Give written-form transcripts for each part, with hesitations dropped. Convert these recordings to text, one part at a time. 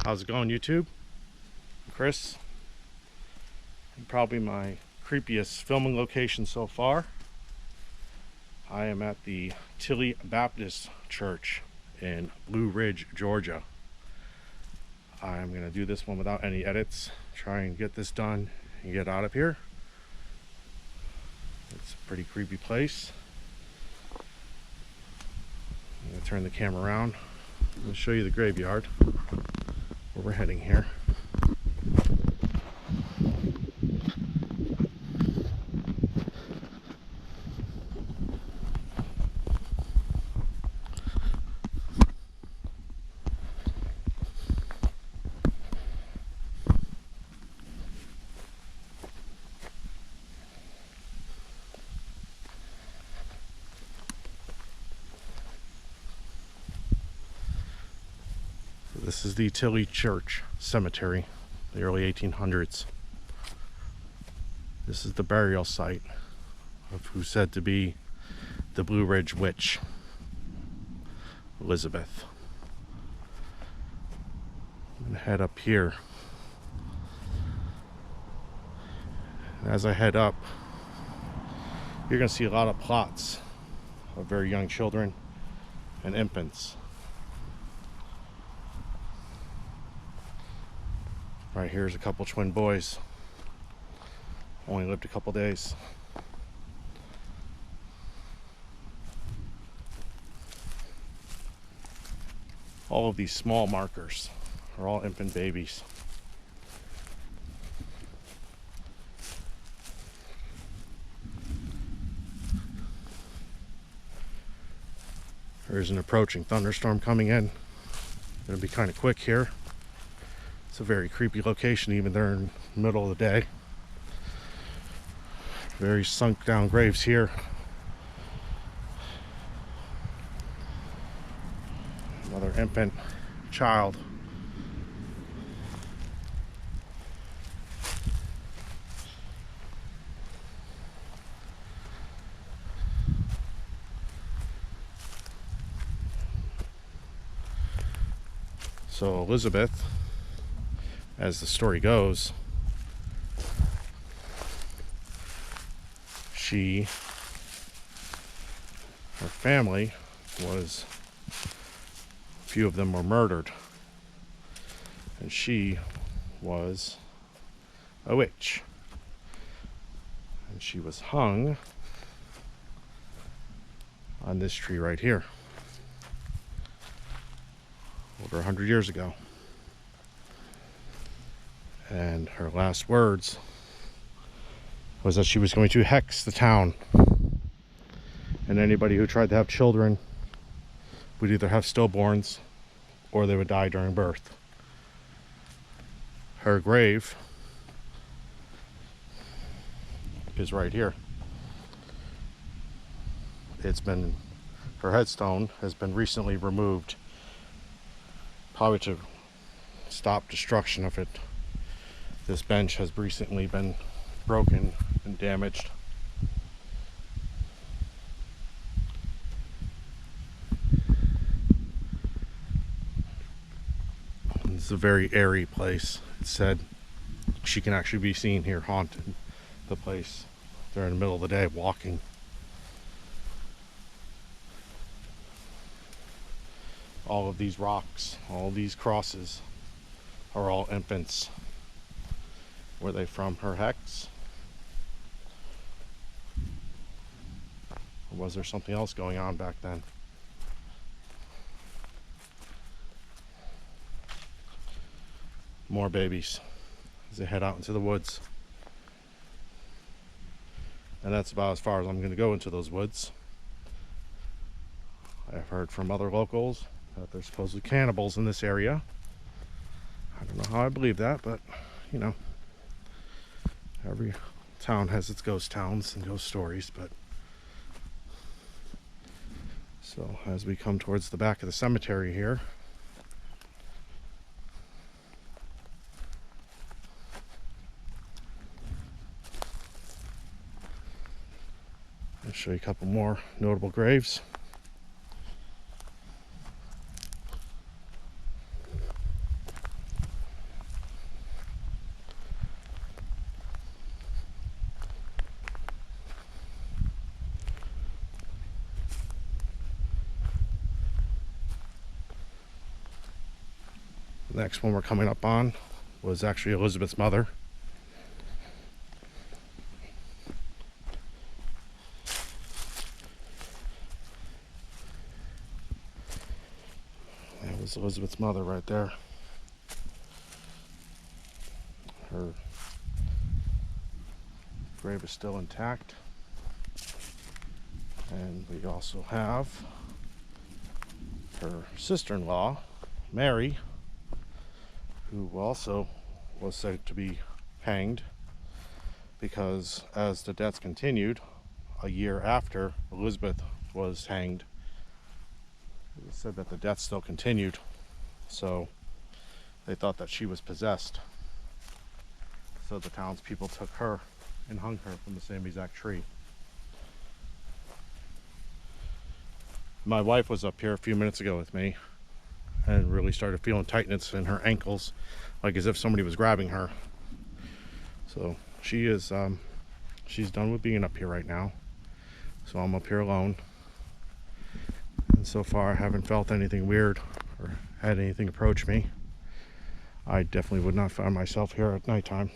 How's it going, YouTube? Chris. Probably my creepiest filming location so far. I am at the Tilley Baptist Church in Blue Ridge, Georgia. I'm going to do this one without any edits. Try and get this done and get out of here. It's a pretty creepy place. I'm going to turn the camera around. I'm going to show you the graveyard where we're heading here. This is the Tilley Church Cemetery, the early 1800s. This is the burial site of who's said to be the Blue Ridge Witch, Elizabeth. I'm going to head up here. And as I head up, you're going to see a lot of plots of very young children and infants. Right here's a couple twin boys. Only lived a couple days. All of these small markers are all infant babies. There's an approaching thunderstorm coming in. Gonna be kind of quick here. It's a very creepy location even during the middle of the day. Very sunk down graves here. Another infant child. So Elizabeth, as the story goes, her family was, a few of them were murdered, and she was a witch, and she was hung on this tree right here over 100 years ago. And her last words was that she was going to hex the town, and anybody who tried to have children would either have stillborns or they would die during birth. Her grave is right here. Her headstone has been recently removed, probably to stop destruction of it. This bench has recently been broken and damaged. This is a very airy place. It's said she can actually be seen here haunting the place during the middle of the day walking. All of these rocks, all of these crosses are all infants. Were they from her hex? Or was there something else going on back then? More babies as they head out into the woods. And that's about as far as I'm going to go into those woods. I've heard from other locals that there's supposedly cannibals in this area. I don't know how I believe that, but you know, every town has its ghost towns and ghost stories. But so as we come towards the back of the cemetery here, I'll show you a couple more notable graves. The next one we're coming up on was actually Elizabeth's mother. That was Elizabeth's mother right there. Her grave is still intact. And we also have her sister-in-law, Mary, who also was said to be hanged because as the deaths continued, a year after Elizabeth was hanged, it was said that the deaths still continued. So they thought that she was possessed. So the townspeople took her and hung her from the same exact tree. My wife was up here a few minutes ago with me and really started feeling tightness in her ankles, like as if somebody was grabbing her. So she is, she's done with being up here right now. So I'm up here alone. And so far I haven't felt anything weird or had anything approach me. I definitely would not find myself here at nighttime.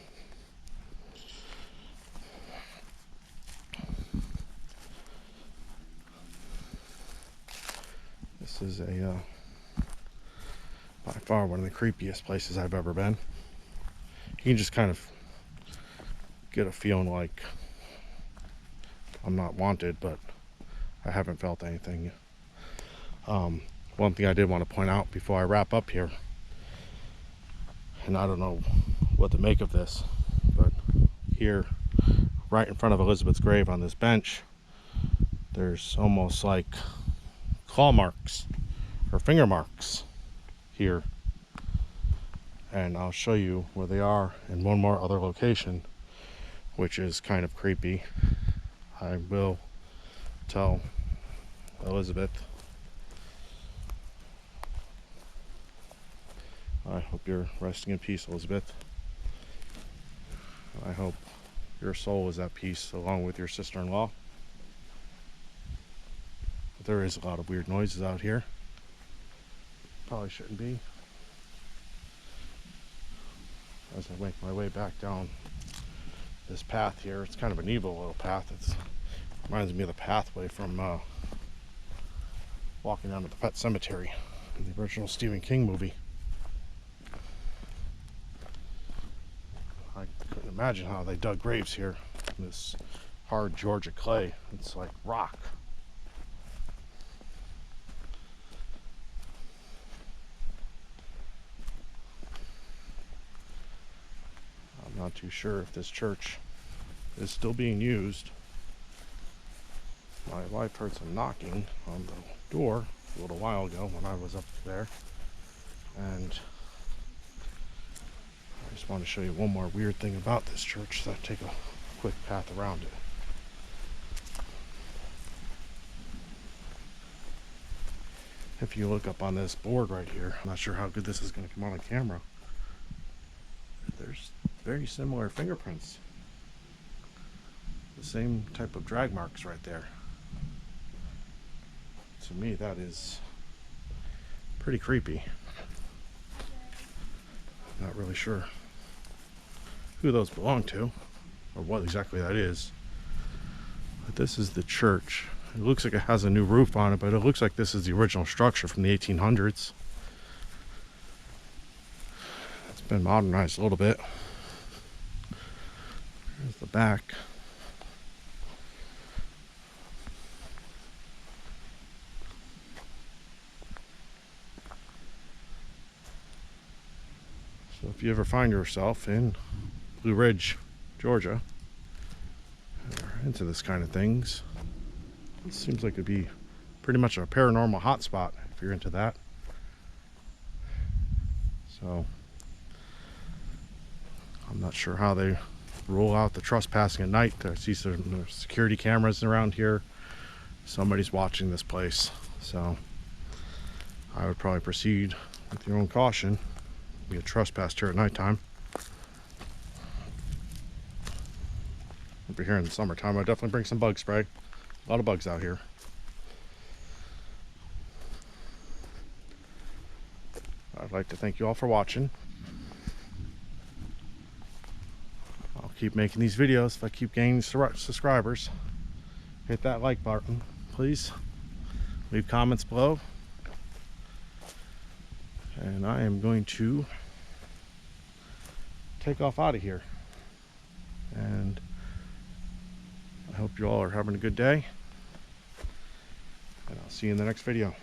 This is by far one of the creepiest places I've ever been. You can just kind of get a feeling like I'm not wanted, but I haven't felt anything. One thing I did want to point out before I wrap up here, and I don't know what to make of this, but here, right in front of Elizabeth's grave on this bench, there's almost like claw marks or finger marks here, and I'll show you where they are in one more other location, which is kind of creepy. I will tell Elizabeth, I hope you're resting in peace, Elizabeth. I hope your soul is at peace along with your sister-in-law. There is a lot of weird noises out here. Probably shouldn't be. As I make my way back down this path here, it's kind of an evil little path. It reminds me of the pathway from walking down to the Pet Cemetery in the original Stephen King movie. I couldn't imagine how they dug graves here. This hard Georgia clay. It's like rock. I'm not too sure if this church is still being used. My wife heard some knocking on the door a little while ago when I was up there, and I just want to show you one more weird thing about this church, so I take a quick path around it. If you look up on this board right here, I'm not sure how good this is going to come on camera. There's very similar fingerprints. The same type of drag marks right there. To me, that is pretty creepy. Not really sure who those belong to or what exactly that is. But this is the church. It looks like it has a new roof on it, but it looks like this is the original structure from the 1800s. It's been modernized a little bit. There's the back. So if you ever find yourself in Blue Ridge, Georgia, or into this kind of things, it seems like it'd be pretty much a paranormal hotspot if you're into that. So I'm not sure how they roll out the trespassing at night. I see some security cameras around here. Somebody's watching this place, so I would probably proceed with your own caution. You get trespassed here at nighttime. Over here in the summertime, I definitely bring some bug spray. A lot of bugs out here. I I'd like to thank you all for watching. I'll keep making these videos if I keep gaining subscribers. Hit that like button, please. Leave comments below. And I am going to take off out of here. And I hope you all are having a good day. And I'll see you in the next video.